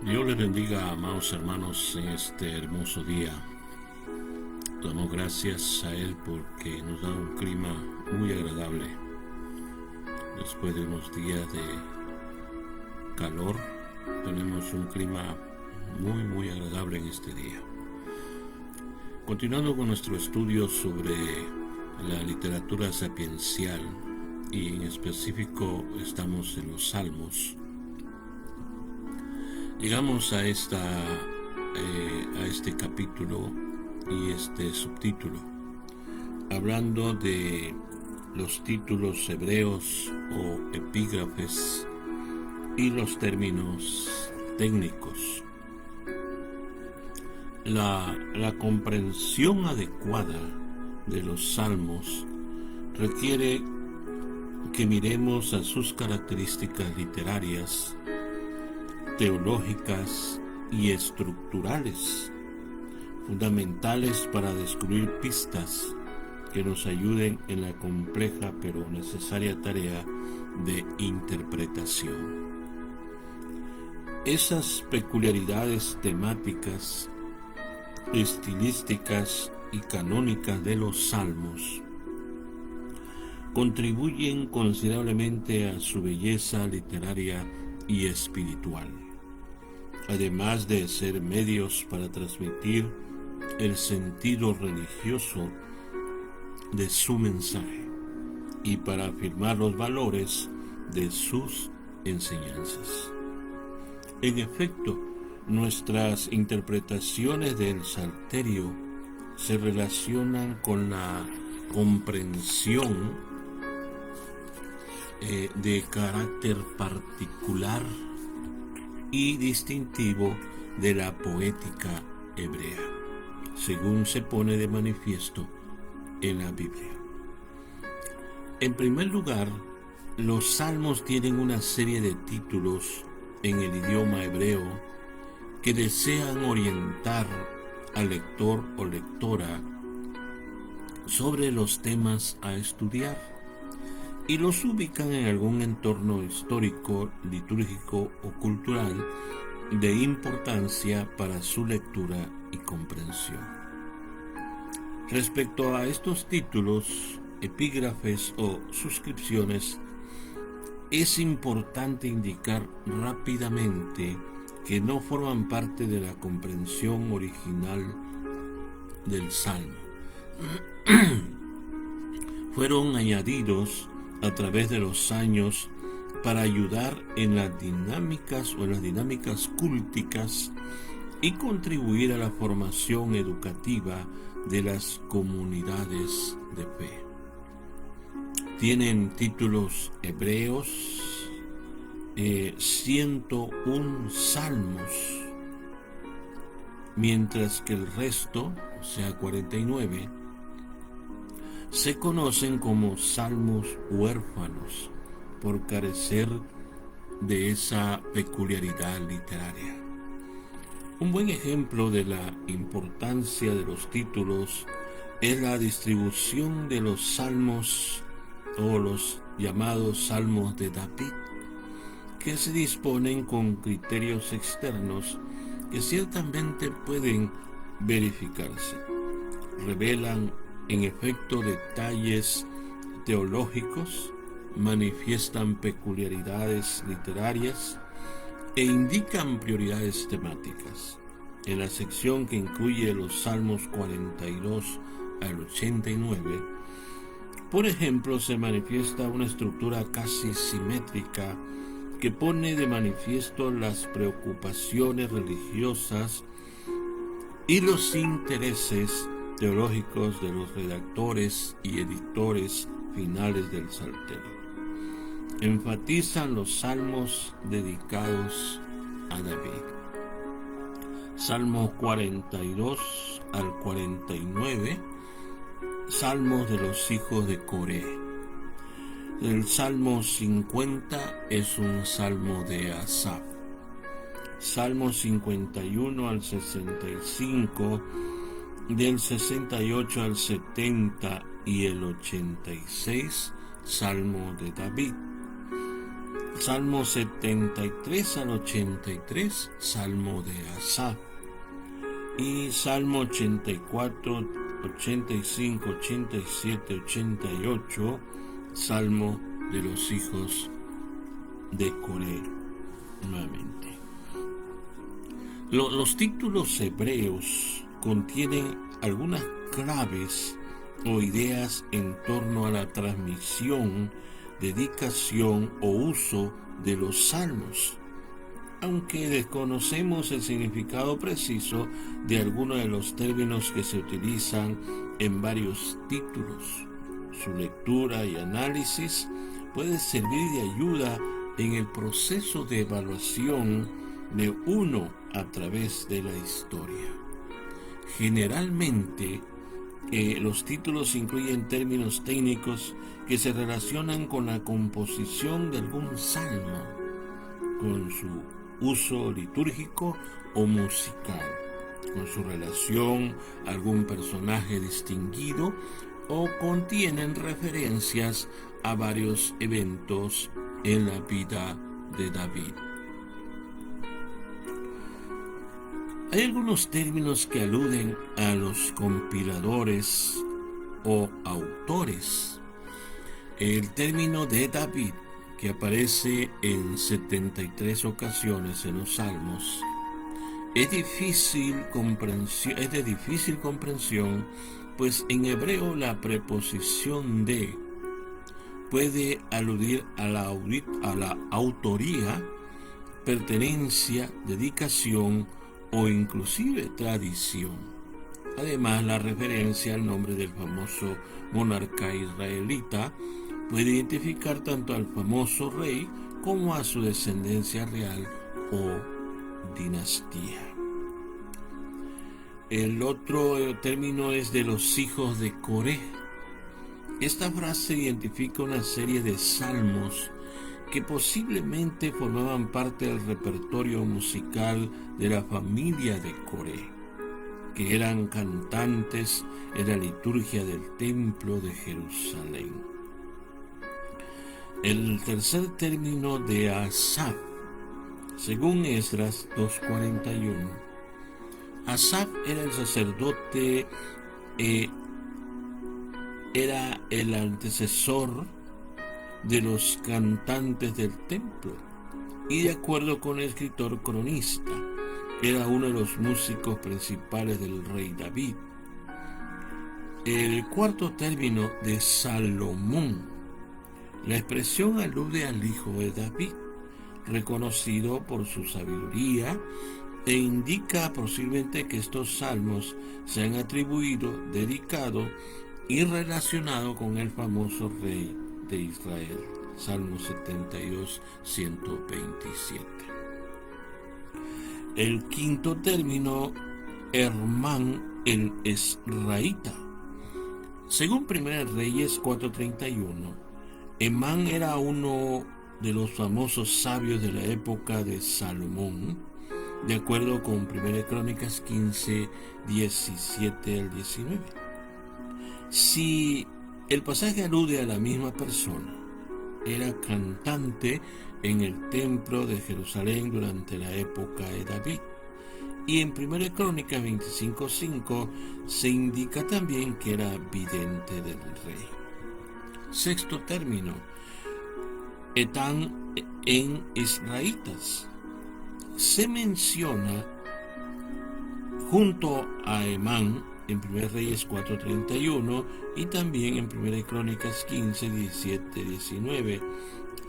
Dios les bendiga, amados hermanos, en este hermoso día. Damos gracias a Él porque nos da un clima muy agradable. Después de unos días de calor, tenemos un clima muy agradable en este día. Continuando con nuestro estudio sobre la literatura sapiencial, y en específico estamos en los Salmos. Llegamos a este capítulo y este subtítulo, hablando de los títulos hebreos o epígrafes y los términos técnicos. La comprensión adecuada de los salmos requiere que miremos a sus características literarias, teológicas y estructurales, fundamentales para descubrir pistas que nos ayuden en la compleja pero necesaria tarea de interpretación. Esas peculiaridades temáticas, estilísticas y canónicas de los salmos contribuyen considerablemente a su belleza literaria y espiritual, además de ser medios para transmitir el sentido religioso de su mensaje y para afirmar los valores de sus enseñanzas. En efecto, nuestras interpretaciones del Salterio se relacionan con la comprensión de carácter particular y distintivo de la poética hebrea, según se pone de manifiesto en la Biblia. En primer lugar, los salmos tienen una serie de títulos en el idioma hebreo que desean orientar al lector o lectora sobre los temas a estudiar y los ubican en algún entorno histórico, litúrgico o cultural de importancia para su lectura y comprensión. Respecto a estos títulos, epígrafes o suscripciones, es importante indicar rápidamente que no forman parte de la comprensión original del Salmo. Fueron añadidos a través de los años para ayudar en las dinámicas cúlticas y contribuir a la formación educativa de las comunidades de fe. Tienen títulos hebreos, 101 salmos, mientras que el resto, o sea 49, se conocen como salmos huérfanos por carecer de esa peculiaridad literaria. Un buen ejemplo de la importancia de los títulos es la distribución de los salmos o los llamados salmos de David, que se disponen con criterios externos que ciertamente pueden verificarse. Revelan en efecto detalles teológicos, manifiestan peculiaridades literarias e indican prioridades temáticas. En la sección que incluye los Salmos 42 al 89, por ejemplo, se manifiesta una estructura casi simétrica que pone de manifiesto las preocupaciones religiosas y los intereses teológicos de los redactores y editores finales del Salterio. Enfatizan los salmos dedicados a David. Salmos 42 al 49, salmos de los hijos de Coré. El Salmo 50 es un salmo de Asaf. Salmos 51 al 65, del 68 al 70 y el 86, Salmo de David. Salmo 73 al 83, Salmo de Asaf. Y Salmo 84, 85, 87, 88, Salmo de los hijos de Coré. Nuevamente. Los títulos hebreos contienen algunas claves o ideas en torno a la transmisión, dedicación o uso de los salmos, aunque desconocemos el significado preciso de algunos de los términos que se utilizan en varios títulos. Su lectura y análisis puede servir de ayuda en el proceso de evaluación de uno a través de la historia. Generalmente, los títulos incluyen términos técnicos que se relacionan con la composición de algún salmo, con su uso litúrgico o musical, con su relación a algún personaje distinguido, o contienen referencias a varios eventos en la vida de David. Hay algunos términos que aluden a los compiladores o autores. El término de David, que aparece en 73 ocasiones en los Salmos, es de difícil comprensión, pues en hebreo la preposición de puede aludir a la autoría, pertenencia, dedicación o inclusive tradición. Además, la referencia al nombre del famoso monarca israelita puede identificar tanto al famoso rey como a su descendencia real o dinastía. El otro término es de los hijos de Coré. Esta frase identifica una serie de salmos que posiblemente formaban parte del repertorio musical de la familia de Coré, que eran cantantes en la liturgia del templo de Jerusalén. El tercer término de Asaf, según Esdras 2:41, Asaf era el sacerdote, era el antecesor de los cantantes del templo, y de acuerdo con el escritor cronista, era uno de los músicos principales del rey David. El cuarto término de Salomón. La expresión alude al hijo de David, reconocido por su sabiduría, e indica posiblemente que estos salmos se han atribuido, dedicado y relacionado con el famoso rey de Israel. Salmo 72, 127. El quinto término, Hermán el Esraíta. Según 1 Reyes 4:31, Hemán era uno de los famosos sabios de la época de Salomón, de acuerdo con 1 Crónicas 15, 17 al 19. Si el pasaje alude a la misma persona, era cantante en el templo de Jerusalén durante la época de David. Y en 1 Crónicas 25:5 se indica también que era vidente del rey. Sexto término, Etán en Israelitas. Se menciona junto a Hemán en 1 Reyes 4:31 y también en 1 Crónicas 15, 17, 19.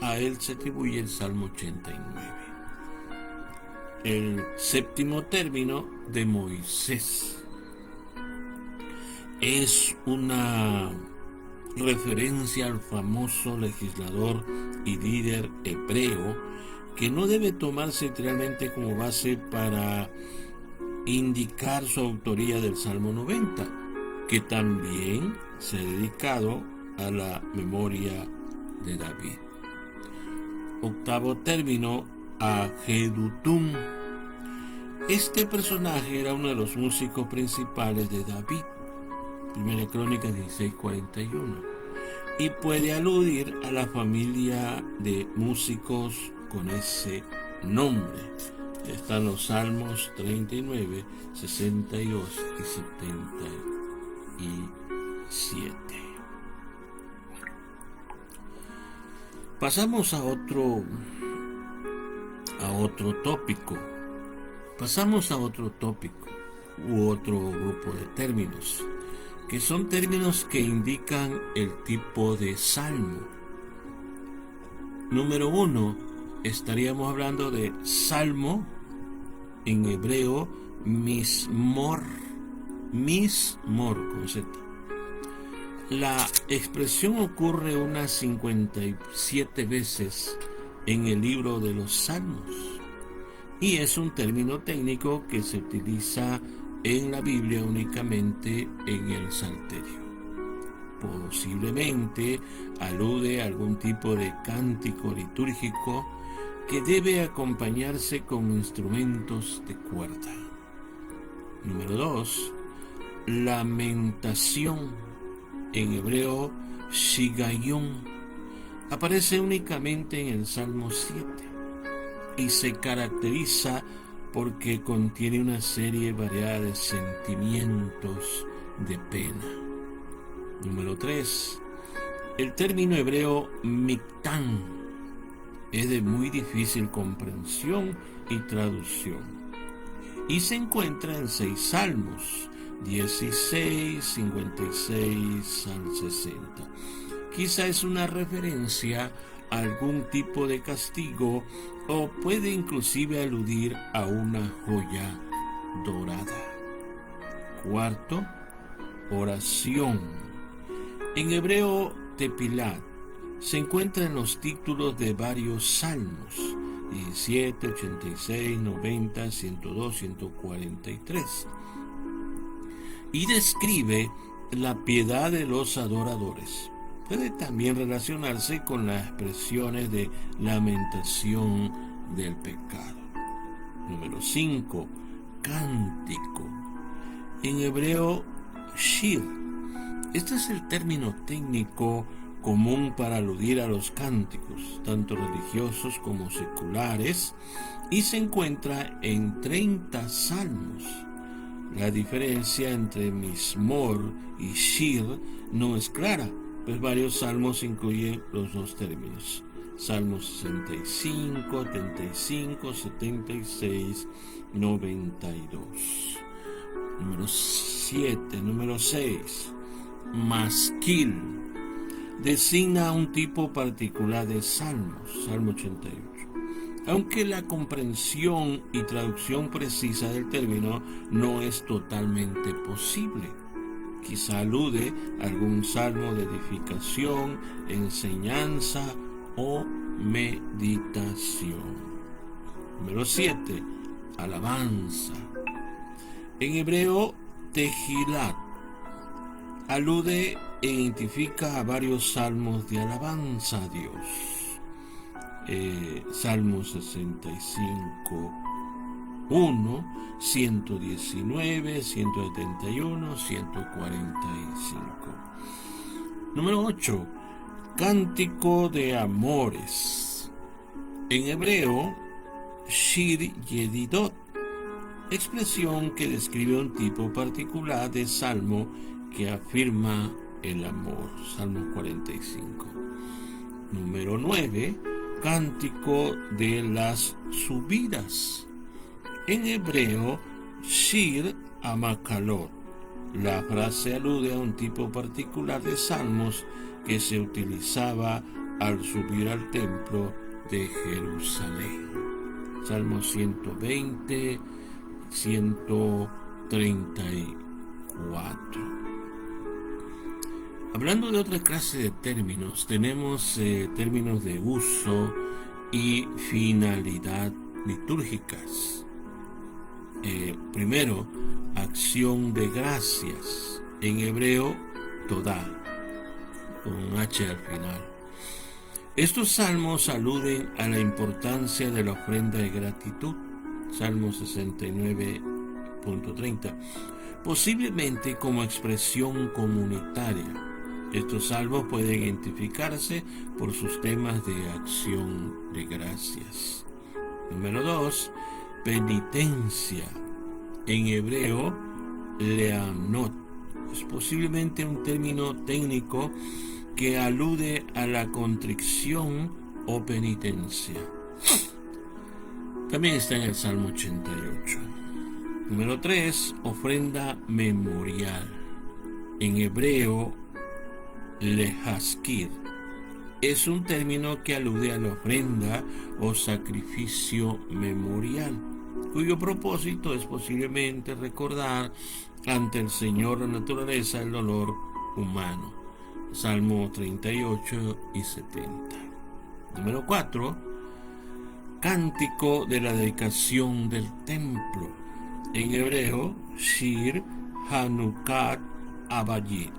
A él se atribuye el Salmo 89. El séptimo término, de Moisés, es una referencia al famoso legislador y líder hebreo que no debe tomarse literalmente como base para indicar su autoría del Salmo 90, que también se ha dedicado a la memoria de David. Octavo término, a Jedutún. Este personaje era uno de los músicos principales de David. 1 Crónicas 16:41. y puede aludir a la familia de músicos con ese nombre. Están los Salmos 39, 62 y 77. Pasamos a otro tópico. Pasamos a otro tópico u otro grupo de términos, que son términos que indican el tipo de salmo. Número 1, estaríamos hablando de salmo, en hebreo, mismor con Z. La expresión ocurre unas 57 veces en el libro de los Salmos y es un término técnico que se utiliza en la Biblia únicamente en el Salterio. Posiblemente alude a algún tipo de cántico litúrgico que debe acompañarse con instrumentos de cuerda. Número 2, lamentación, en hebreo shigayón, aparece únicamente en el Salmo 7 y se caracteriza porque contiene una serie variada de sentimientos de pena. Número 3, el término hebreo miktán es de muy difícil comprensión y traducción y se encuentra en 6 salmos, 16, 56 al 60. Quizá es una referencia a algún tipo de castigo o puede inclusive aludir a una joya dorada. 4, oración. En hebreo, tepilat se encuentra en los títulos de varios salmos, 17, 86, 90, 102, 143, y describe la piedad de los adoradores. Puede también relacionarse con las expresiones de lamentación del pecado. Número 5, cántico. En hebreo, shir. Este es el término técnico común para aludir a los cánticos, tanto religiosos como seculares, y se encuentra en 30 salmos. La diferencia entre mismor y shir no es clara, pues varios salmos incluyen los dos términos. Salmos 65, 75, 76, 92. Número 6. Masquil. Designa un tipo particular de salmos. Salmo 88. Aunque la comprensión y traducción precisa del término no es totalmente posible. Quizá alude a algún salmo de edificación, enseñanza o meditación. Número 7. Alabanza. En hebreo, tejilat. Alude e identifica a varios salmos de alabanza a Dios. Salmo 65, 1, 119, 171, 145. Número 8. Cántico de amores. En hebreo, shir yedidot, expresión que describe un tipo particular de salmo que afirma el amor. Salmo 45. Número 9. Cántico de las subidas. En hebreo, shir amakalot. La frase alude a un tipo particular de salmos que se utilizaba al subir al templo de Jerusalén. Salmo 120, 134. Hablando de otra clase de términos, tenemos términos de uso y finalidad litúrgicas. Primero, acción de gracias. En hebreo, todá, con un H al final. Estos salmos aluden a la importancia de la ofrenda de gratitud. Salmo 69.30. Posiblemente como expresión comunitaria. Estos salmos pueden identificarse por sus temas de acción de gracias. Número 2, penitencia. En hebreo, leanot. Es posiblemente un término técnico que alude a la contrición o penitencia. También está en el Salmo 88. Número 3, ofrenda memorial. En hebreo, lehaskir. Es un término que alude a la ofrenda o sacrificio memorial, cuyo propósito es posiblemente recordar ante el Señor la naturaleza del dolor humano. Salmo 38 y 70. Número 4, cántico de la dedicación del templo. En hebreo, Shir Hanukat Abayit.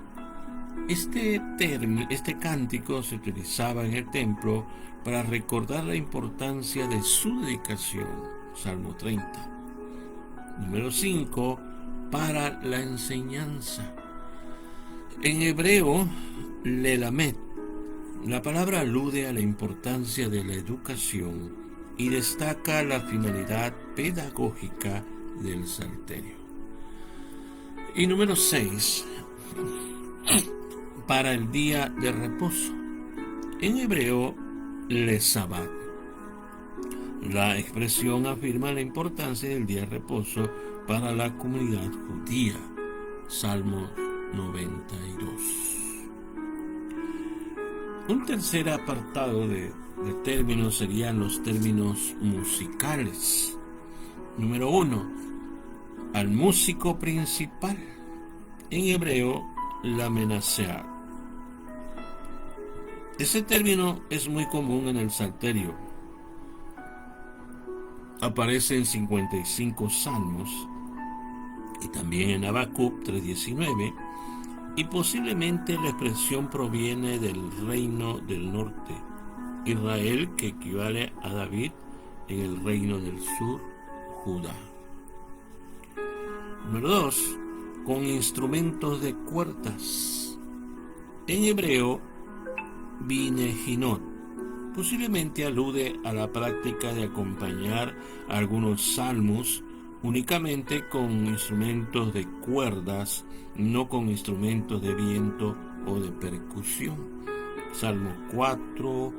Este cántico se utilizaba en el templo para recordar la importancia de su dedicación. Salmo 30. Número 5, para la enseñanza. En hebreo, lelamet. La palabra alude a la importancia de la educación y destaca la finalidad pedagógica del salterio. Y número 6, para el día de reposo. En hebreo, lesabat. La expresión afirma la importancia del día de reposo para la comunidad judía. Salmo 92. Un tercer apartado de términos serían los términos musicales. Número 1, al músico principal. En hebreo, la menasear. Ese término es muy común en el salterio. Aparece en 55 salmos y también en Habacuc 3:19, y posiblemente la expresión proviene del reino del norte, Israel, que equivale a David en el reino del sur, Judá. Número 2, con instrumentos de cuerdas. En hebreo, binejinot. Posiblemente alude a la práctica de acompañar algunos salmos únicamente con instrumentos de cuerdas, no con instrumentos de viento o de percusión. Salmo 4,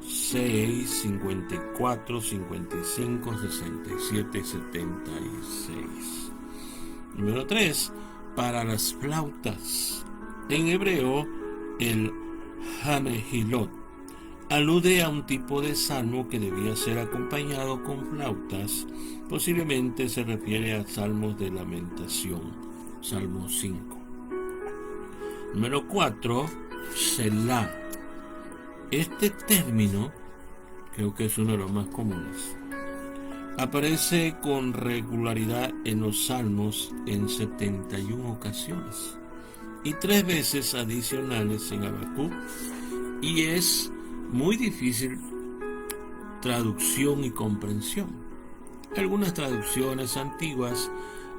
6, 54, 55, 67 y 76. Número 3, para las flautas. En hebreo, el Hanehilot alude a un tipo de salmo que debía ser acompañado con flautas. Posiblemente se refiere a salmos de lamentación. Salmo 5. Número 4, Selah. Este término, creo que es uno de los más comunes, aparece con regularidad en los salmos en 71 ocasiones y 3 veces adicionales en Habacuc, y es muy difícil traducción y comprensión. Algunas traducciones antiguas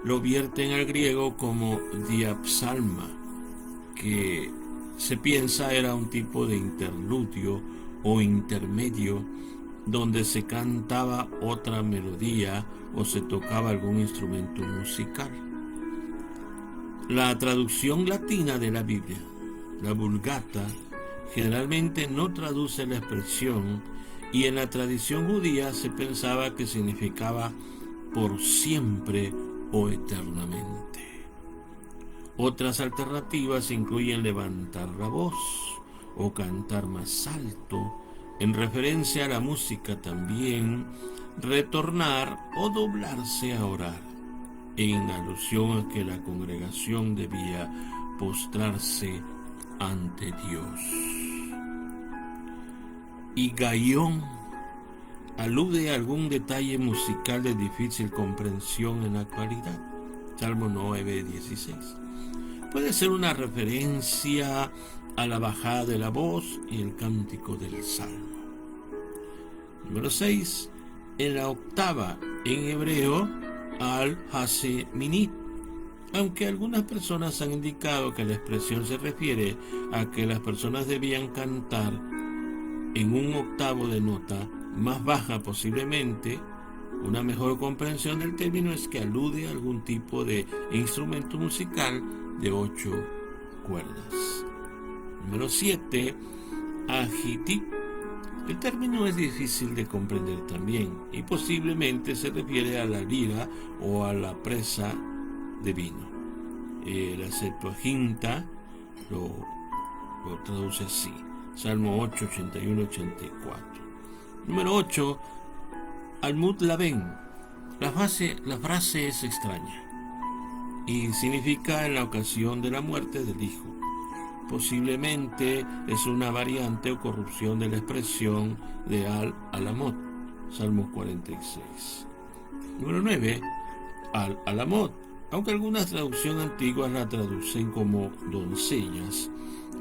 lo vierten al griego como diapsalma, que se piensa era un tipo de interludio o intermedio donde se cantaba otra melodía o se tocaba algún instrumento musical. La traducción latina de la Biblia, la Vulgata, generalmente no traduce la expresión, y en la tradición judía se pensaba que significaba por siempre o eternamente. Otras alternativas incluyen levantar la voz o cantar más alto, en referencia a la música también, retornar o doblarse a orar, en alusión a que la congregación debía postrarse ante Dios. Y Gaión alude a algún detalle musical de difícil comprensión en la actualidad. Salmo 9:16. Puede ser una referencia a la bajada de la voz y el cántico del salmo. Número 6. En la octava, en hebreo, al-Haseminit. aunque algunas personas han indicado que la expresión se refiere a que las personas debían cantar en un octavo de nota más baja posiblemente. Una mejor comprensión del término es que alude a algún tipo de instrumento musical de 8 cuerdas. Número 7. Ajiti. El término es difícil de comprender también y posiblemente se refiere a la lira o a la presa de vino. La Septuaginta lo traduce así. Salmo 8, 81, 84. Número 8. Almud Laben. La frase es extraña y significa en la ocasión de la muerte del hijo. Posiblemente es una variante o corrupción de la expresión de Al-Alamot, Salmo 46. Número 9. Al-Alamot. Aunque algunas traducciones antiguas la traducen como doncellas,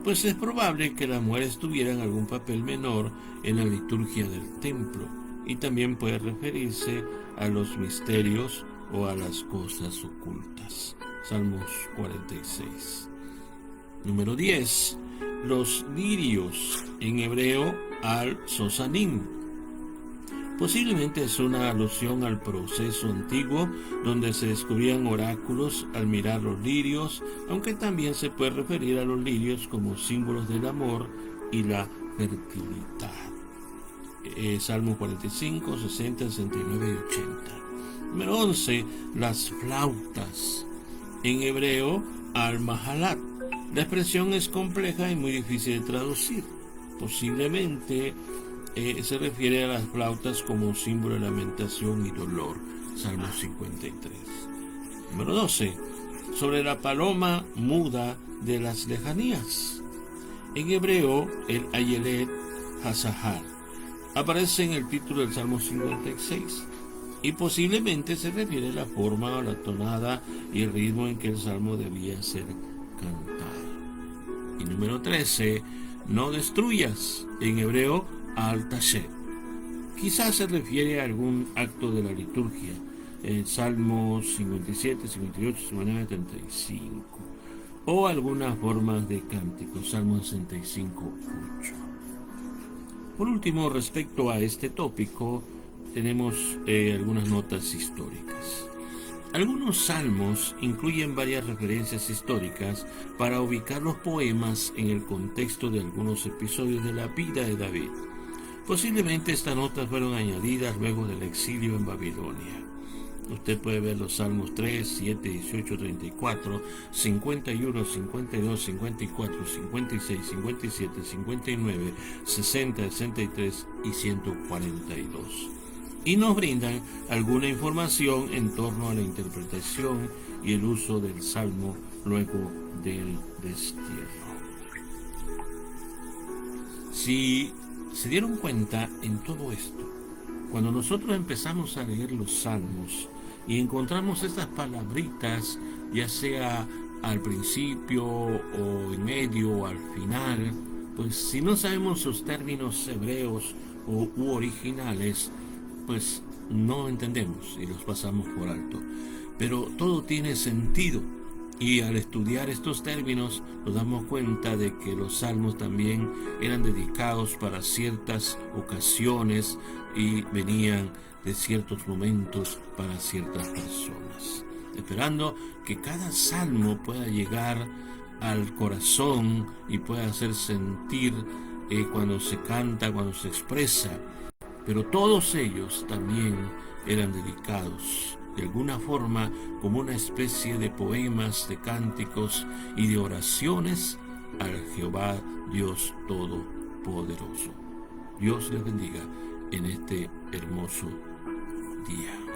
pues es probable que las mujeres tuvieran algún papel menor en la liturgia del templo, y también puede referirse a los misterios o a las cosas ocultas. Salmos 46. Número 10. Los lirios, en hebreo al-sosanim. Posiblemente es una alusión al proceso antiguo donde se descubrían oráculos al mirar los lirios, aunque también se puede referir a los lirios como símbolos del amor y la fertilidad. Salmo 45, 60, 69 y 80. Número 11. Las flautas, en hebreo al-mahalat. La expresión es compleja y muy difícil de traducir. Posiblemente se refiere a las flautas como símbolo de lamentación y dolor. Salmo 53. Número 12. Sobre la paloma muda de las lejanías. En hebreo, el Ayelet Hazahar aparece en el título del Salmo 56 y posiblemente se refiere a la forma o la tonada y el ritmo en que el salmo debía ser cantado. Y número 13. No destruyas, en hebreo al-tashet. Quizás se refiere a algún acto de la liturgia, en Salmos 57, 58, 59, 35, o algunas formas de cántico, Salmo 65, 8. Por último, respecto a este tópico, tenemos algunas notas históricas. Algunos salmos incluyen varias referencias históricas para ubicar los poemas en el contexto de algunos episodios de la vida de David. Posiblemente estas notas fueron añadidas luego del exilio en Babilonia. Usted puede ver los salmos 3, 7, 18, 34, 51, 52, 54, 56, 57, 59, 60, 63 y 142. Y nos brindan alguna información en torno a la interpretación y el uso del salmo luego del destierro. Si se dieron cuenta en todo esto, cuando nosotros empezamos a leer los salmos y encontramos estas palabritas, ya sea al principio o en medio o al final, pues si no sabemos sus términos hebreos u originales, pues no entendemos y los pasamos por alto. Pero todo tiene sentido, y al estudiar estos términos nos damos cuenta de que los salmos también eran dedicados para ciertas ocasiones y venían de ciertos momentos para ciertas personas, esperando que cada salmo pueda llegar al corazón y pueda hacer sentir cuando se canta, cuando se expresa. Pero todos ellos también eran dedicados de alguna forma como una especie de poemas, de cánticos y de oraciones al Jehová Dios Todopoderoso. Dios les bendiga en este hermoso día.